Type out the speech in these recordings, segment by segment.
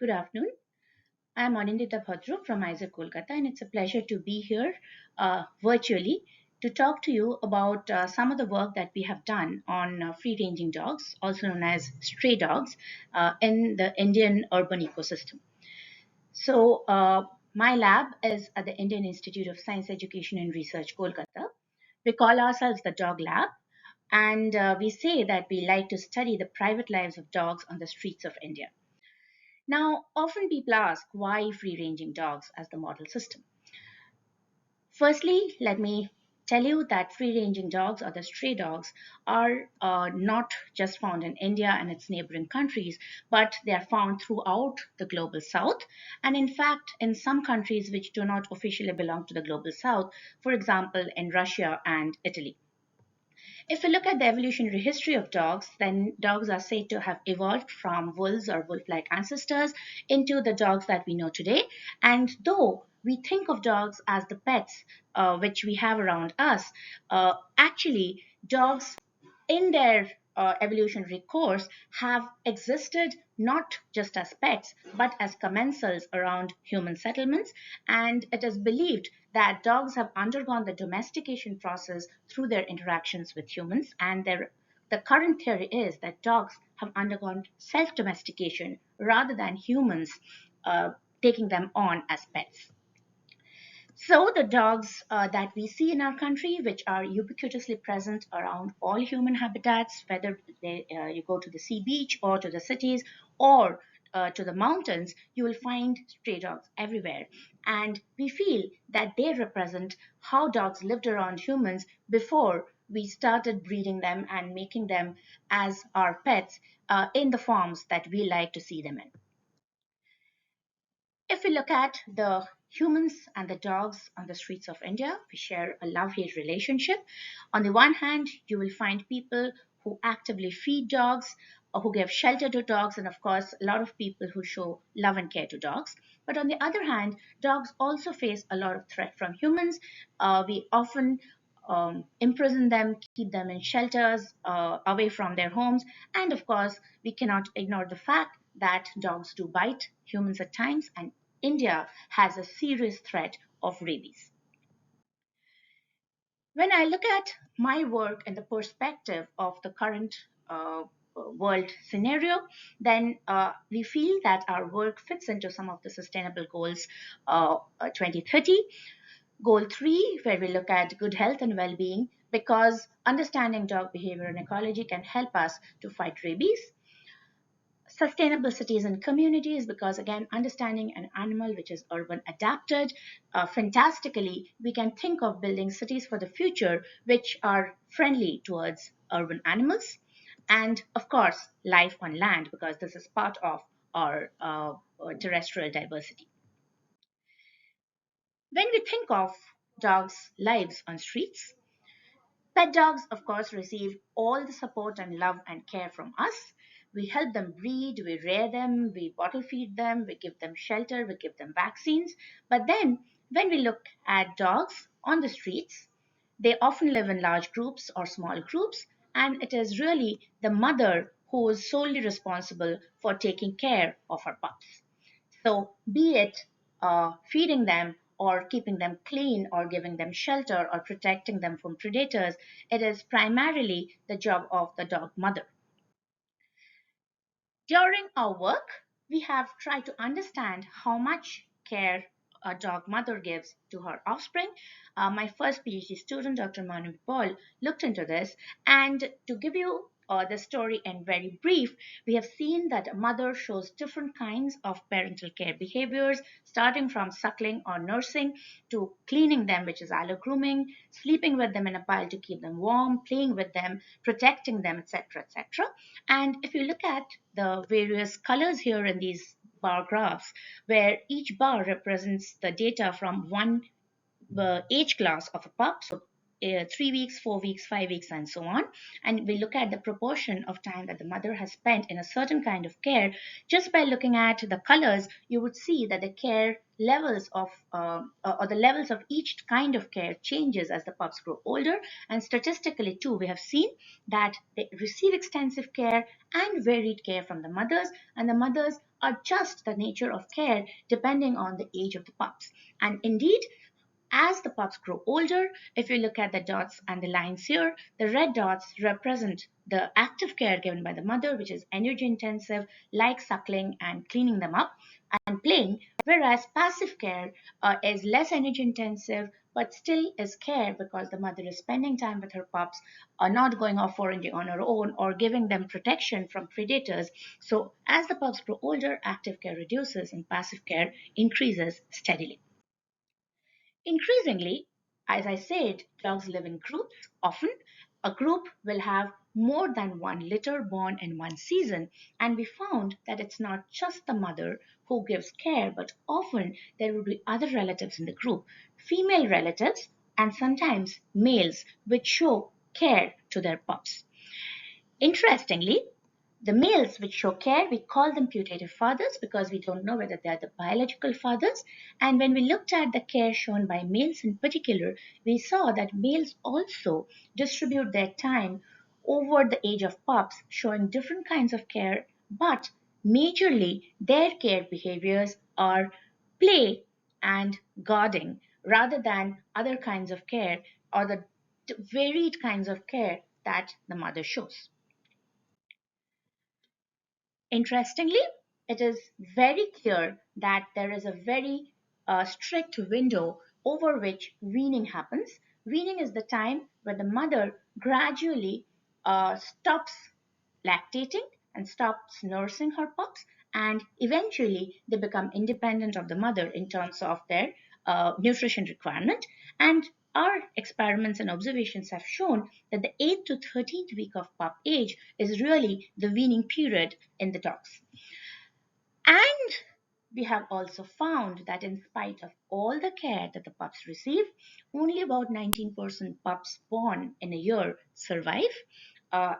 Good afternoon. I'm Anindita Bhadru from ISA Kolkata, and it's a pleasure to be here virtually to talk to you about some of the work that we have done on free ranging dogs, also known as stray dogs, in the Indian urban ecosystem. My lab is at the Indian Institute of Science Education and Research, Kolkata. We call ourselves the Dog Lab, and we say that we like to study the private lives of dogs on the streets of India. Now, often people ask why free ranging dogs as the model system. Firstly, let me tell you that free ranging dogs or the stray dogs are not just found in India and its neighboring countries, but they are found throughout the global south. And in fact, in some countries which do not officially belong to the global south, for example, in Russia and Italy. If we look at the evolutionary history of dogs, then dogs are said to have evolved from wolves or wolf like ancestors into the dogs that we know today. And though we think of dogs as the pets which we have around us, actually, dogs in their evolutionary course have existed not just as pets but as commensals around human settlements, and it is believed that dogs have undergone the domestication process through their interactions with humans, and the current theory is that dogs have undergone self domestication rather than humans uh, taking them on as pets. So, the dogs that we see in our country, which are ubiquitously present around all human habitats, whether you go to the sea beach or to the cities or to the mountains, you will find stray dogs everywhere. And we feel that they represent how dogs lived around humans before we started breeding them and making them as our pets in the forms that we like to see them in. If we look at the humans and the dogs on the streets of India, we share a love hate relationship. On the one hand, you will find people who actively feed dogs or who give shelter to dogs, and of course, a lot of people who show love and care to dogs. But on the other hand, dogs also face a lot of threat from humans. We often imprison them, keep them in shelters away from their homes. And of course, we cannot ignore the fact that dogs do bite humans at times, and India has a serious threat of rabies. When I look at my work in the perspective of the current world scenario, then we feel that our work fits into some of the sustainable goals 2030. Goal 3, where we look at good health and well being, because understanding dog behavior and ecology can help us to fight rabies. Sustainable cities and communities, because again, understanding an animal which is urban adapted fantastically, we can think of building cities for the future which are friendly towards urban animals. And of course, life on land, because this is part of our terrestrial diversity. When we think of dogs' lives on streets, pet dogs, of course, receive all the support and love and care from us. We help them breed, we rear them, we bottle feed them, we give them shelter, we give them vaccines. But then, when we look at dogs on the streets, they often live in large groups or small groups, and it is really the mother who is solely responsible for taking care of her pups. So, be it feeding them or keeping them clean or giving them shelter or protecting them from predators, it is primarily the job of the dog mother. During our work, we have tried to understand how much care a dog mother gives to her offspring. My first PhD student, Dr. Manu Paul, looked into this, and to give you the story in very brief, we have seen that a mother shows different kinds of parental care behaviors, starting from suckling or nursing to cleaning them, which is allo grooming, sleeping with them in a pile to keep them warm, playing with them, protecting them, etc., etc. And if you look at the various colors here in these bar graphs, where each bar represents the data from one age class of a pup. So 3 weeks, 4 weeks, 5 weeks, and so on, and we look at the proportion of time that the mother has spent in a certain kind of care, just by looking at the colors, you would see that the care levels of or the levels of each kind of care changes as the pups grow older. And statistically too, we have seen that they receive extensive care and varied care from the mothers, and the mothers adjust the nature of care depending on the age of the pups. And indeed, as the pups grow older, if you look at the dots and the lines here, the red dots represent the active care given by the mother, which is energy intensive, like suckling and cleaning them up and playing, whereas passive care is less energy intensive but still is care because the mother is spending time with her pups, not going off foraging on her own or giving them protection from predators. So, as the pups grow older, active care reduces and passive care increases steadily. Increasingly, as I said, dogs live in groups. Often, a group will have more than one litter born in one season, and we found that it's not just the mother who gives care, but often there will be other relatives in the group, female relatives, and sometimes males, which show care to their pups. Interestingly, the males which show care, we call them putative fathers because we don't know whether they are the biological fathers. And when we looked at the care shown by males in particular, we saw that males also distribute their time over the age of pups, showing different kinds of care, but majorly their care behaviors are play and guarding rather than other kinds of care or the varied kinds of care that the mother shows. Interestingly, it is very clear that there is a very strict window over which weaning happens. Weaning is the time where the mother gradually stops lactating and stops nursing her pups, and eventually they become independent of the mother in terms of their nutrition requirement. And our experiments and observations have shown that the 8th to 13th week of pup age is really the weaning period in the dogs. And we have also found that in spite of all the care that the pups receive, only about 19% pups born in a year survive.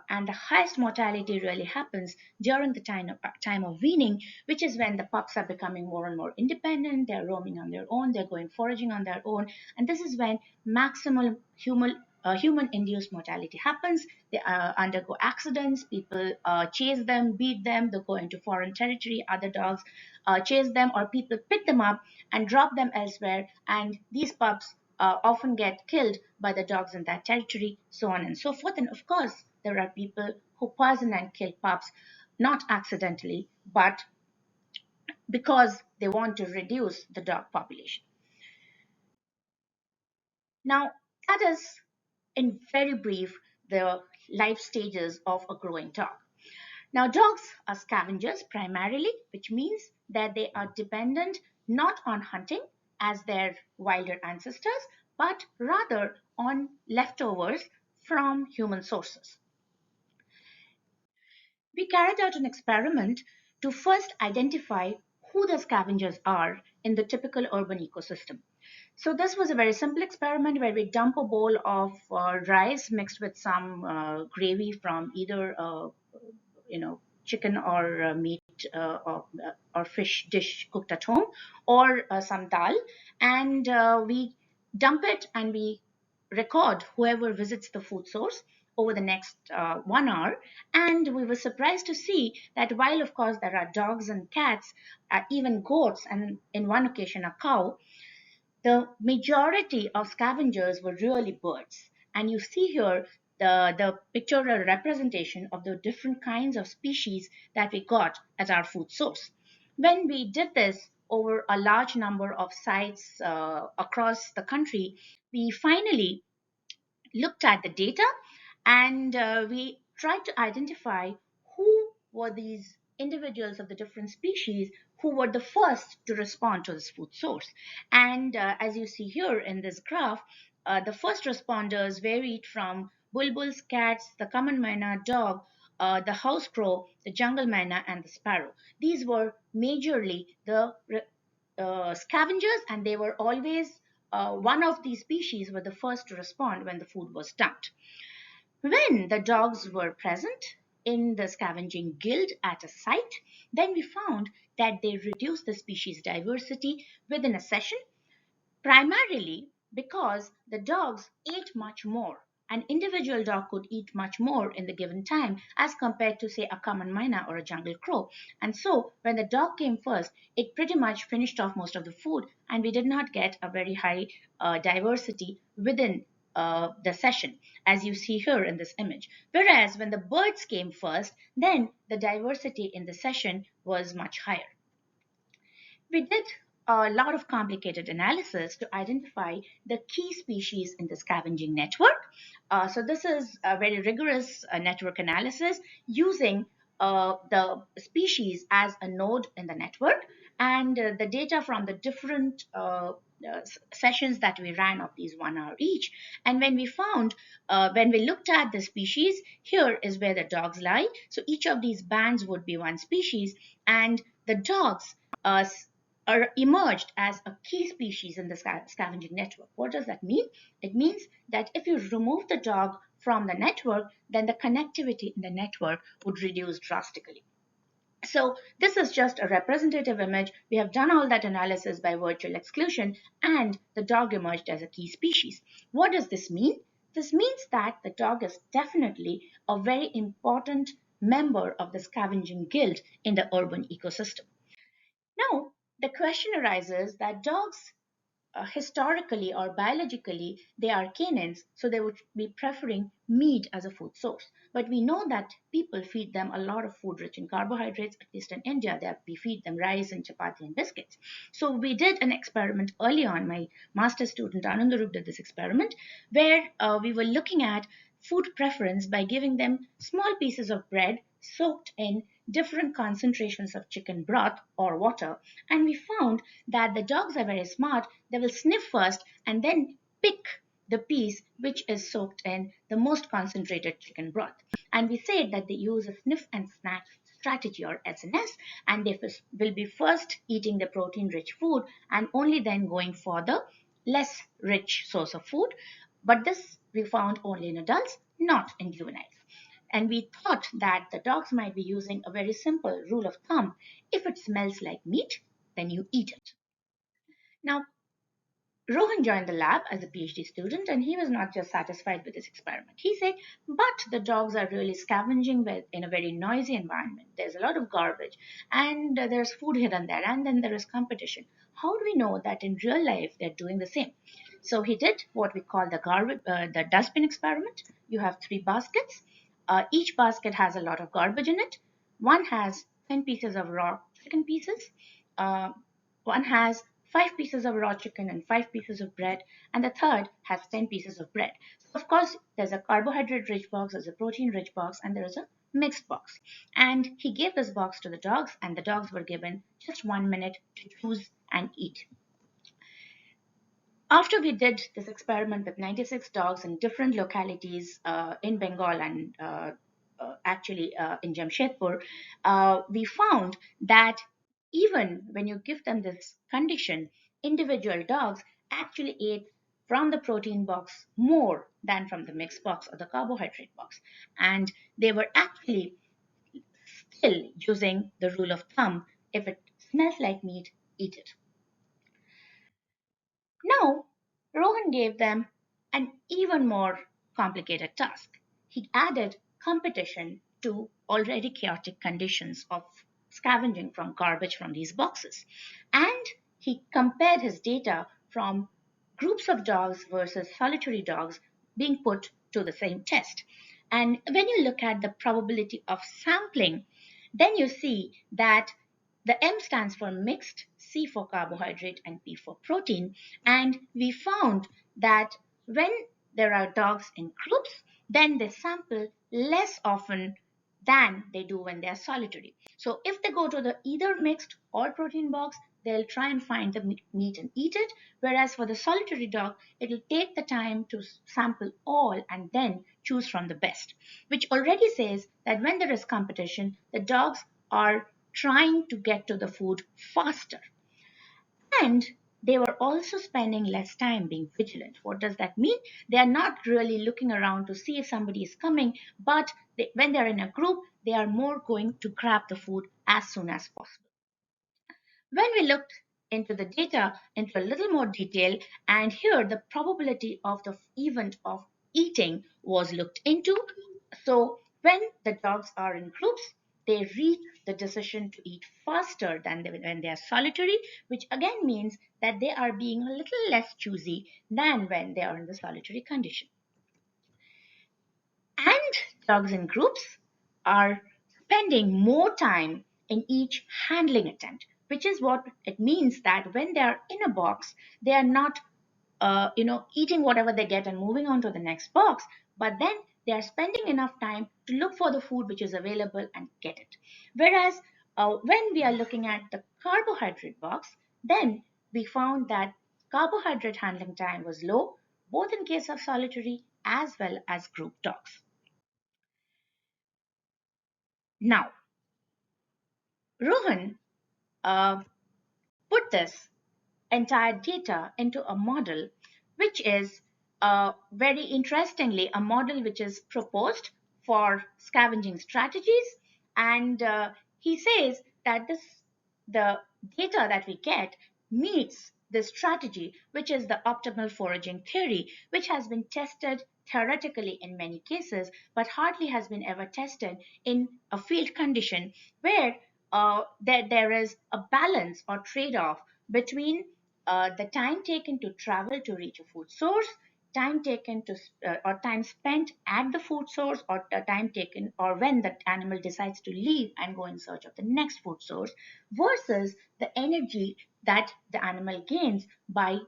And the highest mortality really happens during the time of weaning, which is when the pups are becoming more and more independent, they're roaming on their own, they're going foraging on their own, and this is when maximal human induced mortality happens. They undergo accidents, people chase them, beat them, they go into foreign territory, other dogs chase them, or people pick them up and drop them elsewhere, and these pups often get killed by the dogs in that territory, so on and so forth. And of course, there are people who poison and kill pups, not accidentally, but because they want to reduce the dog population. Now, that is, in very brief, the life stages of a growing dog. Now, dogs are scavengers primarily, which means that they are dependent not on hunting as their wilder ancestors, but rather on leftovers from human sources. We carried out an experiment to first identify who the scavengers are in the typical urban ecosystem. So this was a very simple experiment where we dump a bowl of rice mixed with some gravy from either chicken or meat or fish dish cooked at home, or some dal, and we dump it and we record whoever visits the food source over the next 1 hour. And we were surprised to see that while of course there are dogs and cats, even goats, and in one occasion a cow, the majority of scavengers were really birds. And you see here the pictorial representation of the different kinds of species that we got as our food source. When we did this over a large number of sites across the country, we finally looked at the data, and we tried to identify who were these individuals of the different species who were the first to respond to this food source. And as you see here in this graph, the first responders varied from bulbuls, cats, the common myna, dog, the house crow, the jungle myna, and the sparrow. These were majorly the scavengers, and they were always one of these species were the first to respond when the food was dumped. When the dogs were present in the scavenging guild at a site, then we found that they reduced the species diversity within a session, primarily because the dogs ate much more. An individual dog could eat much more in the given time as compared to, say, a common myna or a jungle crow. And so, when the dog came first, it pretty much finished off most of the food, and we did not get a very high diversity within the session, as you see here in this image. Whereas when the birds came first, then the diversity in the session was much higher. We did a lot of complicated analysis to identify the key species in the scavenging network. So this is a very rigorous network analysis using the species as a node in the network, and the data from the different sessions that we ran of these 1 hour each. And when we found, when we looked at the species, here is where the dogs lie. So each of these bands would be one species, and the dogs uh, are emerged as a key species in the scavenging network. What does that mean? It means that if you remove the dog from the network, then the connectivity in the network would reduce drastically. So this is just a representative image. We have done all that analysis by virtual exclusion, and the dog emerged as a key species. What does this mean? This means that the dog is definitely a very important member of the scavenging guild in the urban ecosystem. Now, the question arises that dogs, historically or biologically, they are canines, so they would be preferring meat as a food source. But we know that people feed them a lot of food rich in carbohydrates, at least in India, that we feed them rice and chapati and biscuits. So we did an experiment early on. My master student Anandarup did this experiment where we were looking at food preference by giving them small pieces of bread soaked in different concentrations of chicken broth or water. And we found that the dogs are very smart. They will sniff first and then pick the piece which is soaked in the most concentrated chicken broth. And we said that they use a sniff and snatch strategy, or SNS, and they will be first eating the protein rich food and only then going for the less rich source of food. But this we found only in adults, not in juveniles. And we thought that the dogs might be using a very simple rule of thumb: if it smells like meat, then you eat it. Now, Rohan joined the lab as a PhD student, and he was not just satisfied with his experiment. He said, but the dogs are really scavenging in a very noisy environment. There's a lot of garbage, and there's food hidden there, and then there is competition. How do we know that in real life they're doing the same? So he did what we call the dustbin experiment. You have three baskets. Each basket has a lot of garbage in it. One has 10 pieces of raw chicken pieces. Uh, One has 5 pieces of raw chicken and 5 pieces of bread, and the third has 10 pieces of bread. So of course, there's a carbohydrate rich box, there's a protein rich box, and there is a mixed box. And he gave this box to the dogs, and the dogs were given just 1 minute to choose and eat. After we did this experiment with 96 dogs in different localities in Bengal and actually in Jamshedpur, we found that even when you give them this condition, individual dogs actually ate from the protein box more than from the mixed box or the carbohydrate box. And they were actually still using the rule of thumb: if it smells like meat, eat it. Now, Rohan gave them an even more complicated task. He added competition to already chaotic conditions of scavenging from garbage from these boxes. And he compared his data from groups of dogs versus solitary dogs being put to the same test. And when you look at the probability of sampling, then you see that the M stands for mixed, C for carbohydrate, and P for protein. And we found that when there are dogs in groups, then they sample less often than they do when they are solitary. So if they go to the either mixed or protein box, they'll try and find the meat and eat it. Whereas for the solitary dog, it'll take the time to sample all and then choose from the best, which already says that when there is competition, the dogs are trying to get to the food faster. And they were also spending less time being vigilant. What does that mean? They are not really looking around to see if somebody is coming, but when they're in a group, they are more going to grab the food as soon as possible. When we looked into the data into a little more detail, and here the probability of the event of eating was looked into. So when the dogs are in groups, they reach the decision to eat faster than when they are solitary, which again means that they are being a little less choosy than when they are in the solitary condition. And dogs in groups are spending more time in each handling attempt, which is what it means that when they are in a box, they are not eating whatever they get and moving on to the next box, but then they are spending enough time to look for the food which is available and get it. Whereas when we are looking at the carbohydrate box, then we found that carbohydrate handling time was low, both in case of solitary as well as group dogs. Now, Rohan uh, put this entire data into a model, which is very interestingly a model which is proposed for scavenging strategies. And he says that the data that we get meets this strategy, which is the optimal foraging theory, which has been tested theoretically in many cases, but hardly has been ever tested in a field condition where there is a balance or trade off between the time taken to travel to reach a food source, time taken to or time spent at the food source, or the time taken or when the animal decides to leave and go in search of the next food source, versus the energy that the animal gains by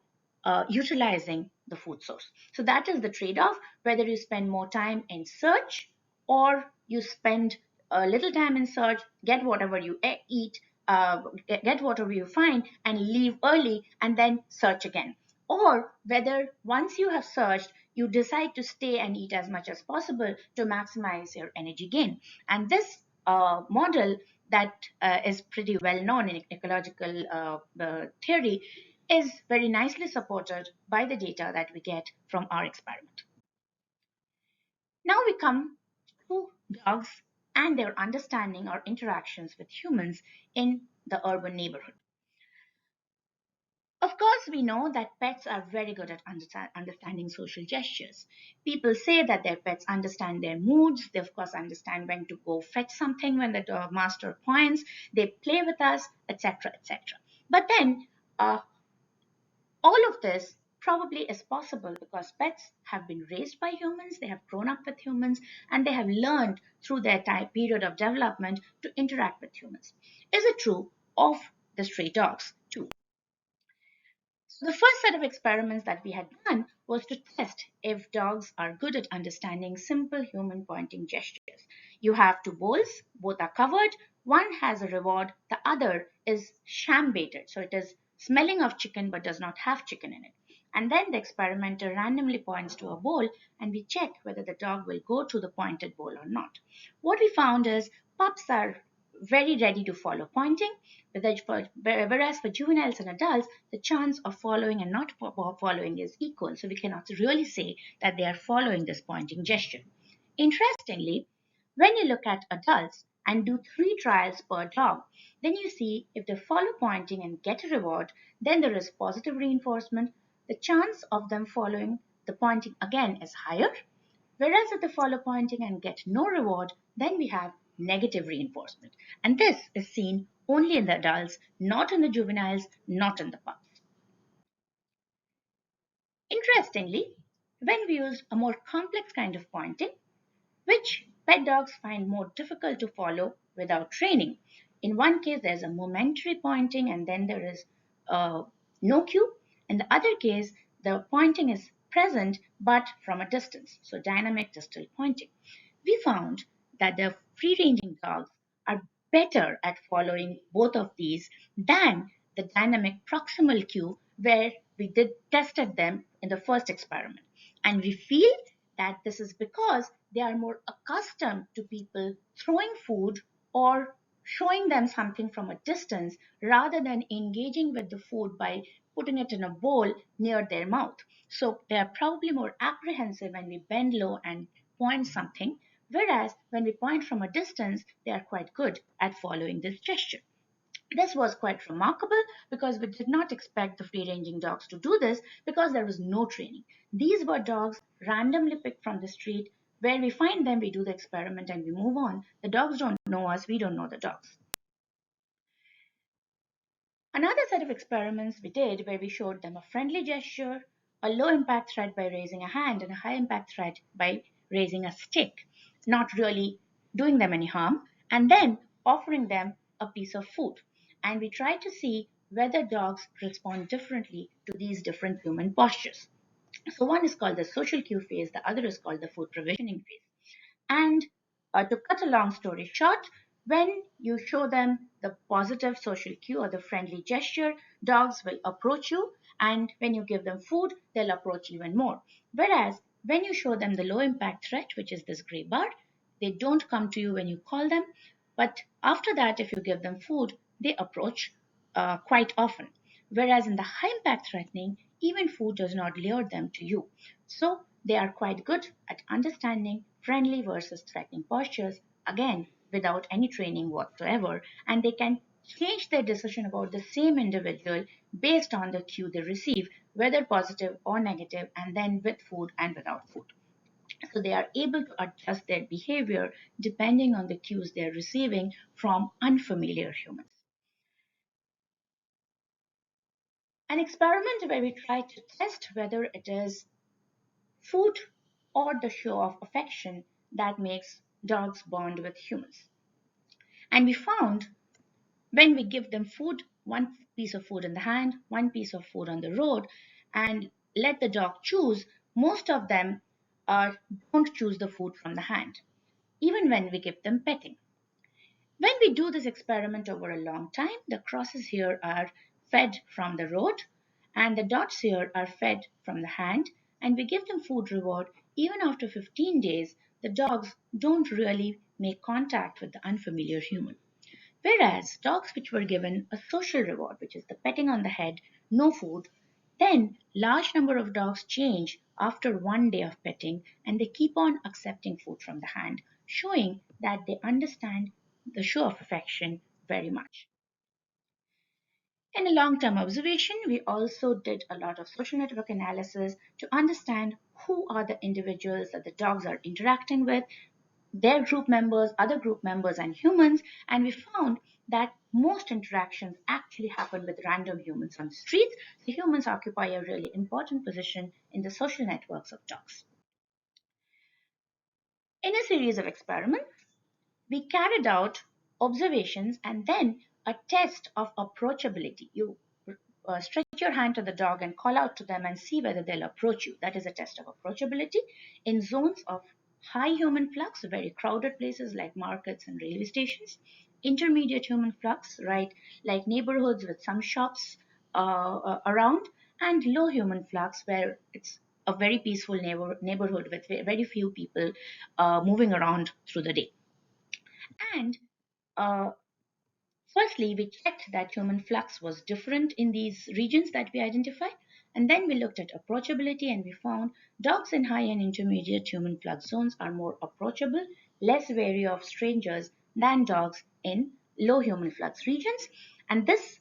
utilizing the food source. So that is the trade-off, whether you spend more time in search or you spend a little time in search, get whatever you eat, get whatever you find and leave early and then search again. Or whether once you have searched, you decide to stay and eat as much as possible to maximize your energy gain. And this model that is pretty well known in ecological theory is very nicely supported by the data that we get from our experiment. Now we come to dogs and their understanding or interactions with humans in the urban neighborhood. Of course, we know that pets are very good at understanding social gestures. People say that their pets understand their moods. They, of course, understand when to go fetch something when the master points. They play with us, etc., etc. But then, all of this probably is possible because pets have been raised by humans, they have grown up with humans, and they have learned through their time period of development to interact with humans. Is it true of the stray dogs too? So the first set of experiments that we had done was to test if dogs are good at understanding simple human pointing gestures. You have two bowls, both are covered, one has a reward, the other is sham baited, so it is smelling of chicken but does not have chicken in it. And then the experimenter randomly points to a bowl and we check whether the dog will go to the pointed bowl or not. What we found is pups are very ready to follow pointing, whereas for juveniles and adults, the chance of following and not following is equal. So we cannot really say that they are following this pointing gesture. Interestingly, when you look at adults and do 3 trials per dog, then you see if they follow pointing and get a reward, then there is positive reinforcement. The chance of them following the pointing again is higher. Whereas if they follow pointing and get no reward, then we have negative reinforcement. And this is seen only in the adults, not in the juveniles, not in the pups. Interestingly, when we used a more complex kind of pointing, which pet dogs find more difficult to follow without training. In one case, there's a momentary pointing, and then there is no cue. In the other case, the pointing is present but from a distance, so dynamic distal pointing. We found that the free ranging dogs are better at following both of these than the dynamic proximal cue where we did tested them in the first experiment. And we feel that this is because they are more accustomed to people throwing food or showing them something from a distance rather than engaging with the food by putting it in a bowl near their mouth. So they are probably more apprehensive when we bend low and point something, whereas when we point from a distance, they are quite good at following this gesture. This was quite remarkable because we did not expect the free ranging dogs to do this because there was no training. These were dogs randomly picked from the street. Where we find them, we do the experiment and we move on. The dogs don't know us, we don't know the dogs. Another set of experiments we did where we showed them a friendly gesture, a low impact threat by raising a hand, and a high impact threat by raising a stick, not really doing them any harm, and then offering them a piece of food. And we tried to see whether dogs respond differently to these different human postures. So one is called the social cue phase, the other is called the food provisioning phase. And to cut a long story short, when you show them the positive social cue or the friendly gesture, dogs will approach you. And when you give them food, they'll approach even more. Whereas when you show them the low impact threat, which is this gray bar, they don't come to you when you call them. But after that, if you give them food, they approach quite often. Whereas in the high impact threatening, even food does not lure them to you. So they are quite good at understanding friendly versus threatening postures, again, without any training whatsoever, and they can change their decision about the same individual based on the cue they receive, whether positive or negative, and then with food and without food. So they are able to adjust their behavior depending on the cues they are receiving from unfamiliar humans. An experiment where we try to test whether it is food or the show of affection that makes dogs bond with humans. And we found when we give them food, one piece of food in the hand, one piece of food on the road, and let the dog choose, most of them don't choose the food from the hand, even when we give them petting. When we do this experiment over a long time, the crosses here are fed from the road and the dots here are fed from the hand, and we give them food reward. Even after 15 days, the dogs don't really make contact with the unfamiliar human. Whereas dogs which were given a social reward, which is the petting on the head, no food, then large number of dogs change after 1 day of petting and they keep on accepting food from the hand, showing that they understand the show of affection very much. In a long-term observation, we also did a lot of social network analysis to understand who are the individuals that the dogs are interacting with, their group members, other group members, and humans, and we found that most interactions actually happen with random humans on the streets. So humans occupy a really important position in the social networks of dogs. In a series of experiments, we carried out observations and then a test of approachability. You stretch your hand to the dog and call out to them and see whether they'll approach you. That is a test of approachability in zones of high human flux, very crowded places like markets and railway stations, intermediate human flux, right, like neighborhoods with some shops around, and low human flux where it's a very peaceful neighborhood with very few people moving around through the day. And uh, firstly, we checked that human flux was different in these regions that we identified, and then we looked at approachability and we found dogs in high and intermediate human flux zones are more approachable, less wary of strangers than dogs in low human flux regions. And this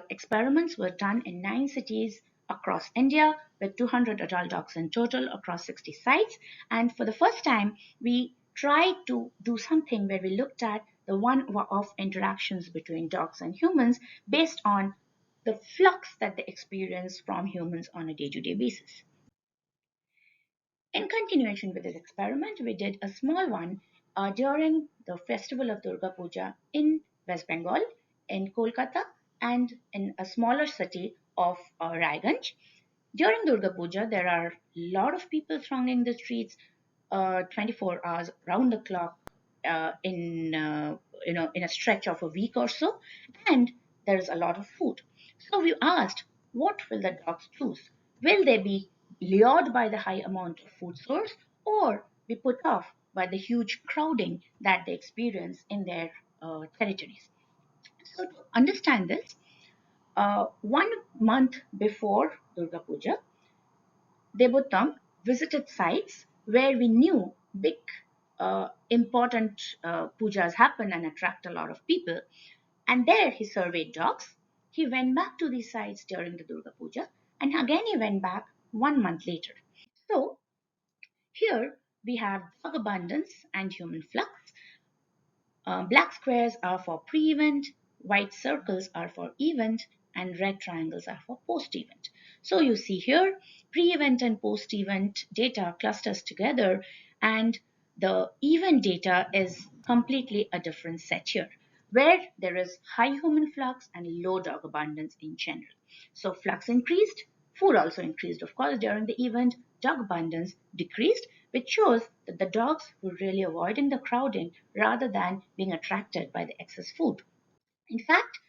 experiments were done in 9 cities across India with 200 adult dogs in total across 60 sites. And for the first time, we tried to do something where we looked at the one-off interactions between dogs and humans based on the flux that they experience from humans on a day-to-day basis. In continuation with this experiment, we did a small one during the festival of Durga Puja in West Bengal, in Kolkata, and in a smaller city of Raiganj. During Durga Puja, there are a lot of people thronging the streets 24 hours round the clock in a stretch of a week or so, and there's a lot of food. So we asked, what will the dogs choose? Will they be lured by the high amount of food source, or be put off by the huge crowding that they experience in their territories. So to understand this, 1 month before Durga Puja, Devottam visited sites where we knew big important pujas happen and attract a lot of people. And there he surveyed dogs. He went back to these sites during the Durga Puja, and again he went back 1 month later. So here we have dog abundance and human flux. Black squares are for pre-event, white circles are for event, and red triangles are for post-event. So you see here, pre-event and post-event data clusters together, and the event data is completely a different set here, where there is high human flux and low dog abundance in general. So flux increased, food also increased, of course, during the event. Dog abundance decreased, which shows that the dogs were really avoiding the crowding rather than being attracted by the excess food. In fact,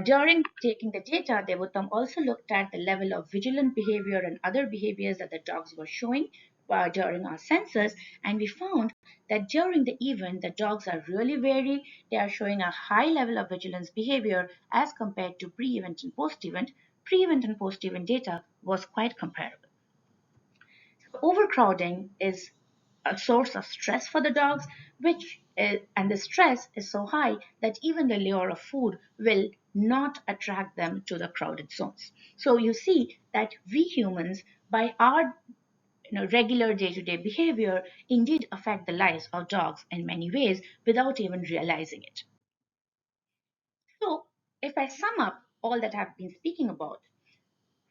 during taking the data, Devotam also looked at the level of vigilant behavior and other behaviors that the dogs were showing during our census, and we found that during the event, the dogs are really wary. They are showing a high level of vigilance behavior as compared to pre-event and post-event. Pre-event and post-event data was quite comparable. Overcrowding is a source of stress for the dogs, and the stress is so high that even the lure of food will not attract them to the crowded zones. So you see that we humans, by our regular day-to-day behavior, indeed affect the lives of dogs in many ways without even realizing it. So if I sum up all that I've been speaking about,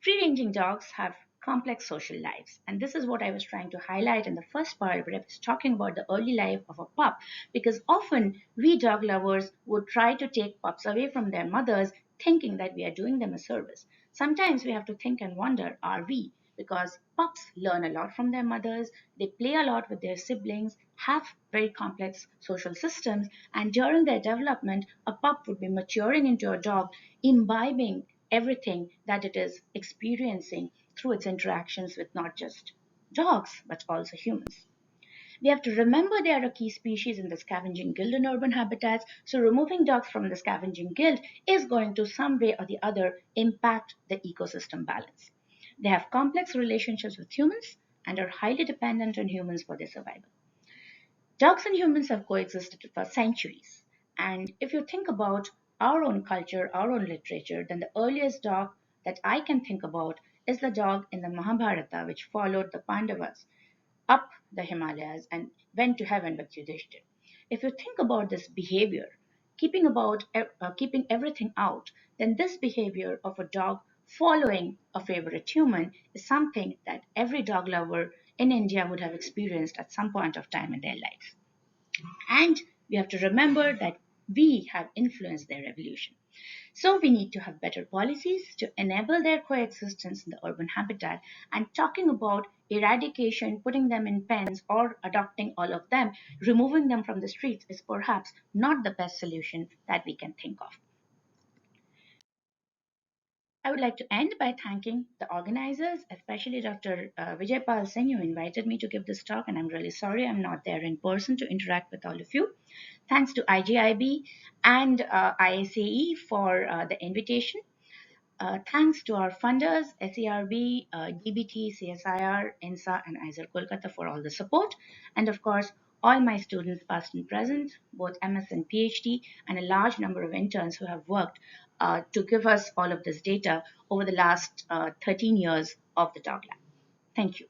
free-ranging dogs have complex social lives, and this is what I was trying to highlight in the first part where I was talking about the early life of a pup, because often we dog lovers would try to take pups away from their mothers thinking that we are doing them a service. Sometimes we have to think and wonder, are we? Because pups learn a lot from their mothers, they play a lot with their siblings, have very complex social systems, and during their development, a pup would be maturing into a dog, imbibing everything that it is experiencing through its interactions with not just dogs but also humans. We have to remember they are a key species in the scavenging guild in urban habitats, so removing dogs from the scavenging guild is going to some way or the other impact the ecosystem balance. They have complex relationships with humans and are highly dependent on humans for their survival. Dogs and humans have coexisted for centuries. And if you think about our own culture, our own literature, then the earliest dog that I can think about is the dog in the Mahabharata, which followed the Pandavas up the Himalayas and went to heaven with Yudhishthir. If you think about this behavior, keeping everything out, then this behavior of a dog following a favorite human is something that every dog lover in India would have experienced at some point of time in their lives. And we have to remember that we have influenced their evolution. So we need to have better policies to enable their coexistence in the urban habitat. And talking about eradication, putting them in pens, or adopting all of them, removing them from the streets is perhaps not the best solution that we can think of. I would like to end by thanking the organizers, especially Dr. Vijay Pal Singh, who invited me to give this talk, and I'm really sorry I'm not there in person to interact with all of you. Thanks to IGIB and ISAE for the invitation. Thanks to our funders, SERB, DBT, CSIR, INSA, and ISER Kolkata for all the support. And of course, all my students, past and present, both MS and PhD, and a large number of interns who have worked to give us all of this data over the last 13 years of the Dog Lab. Thank you.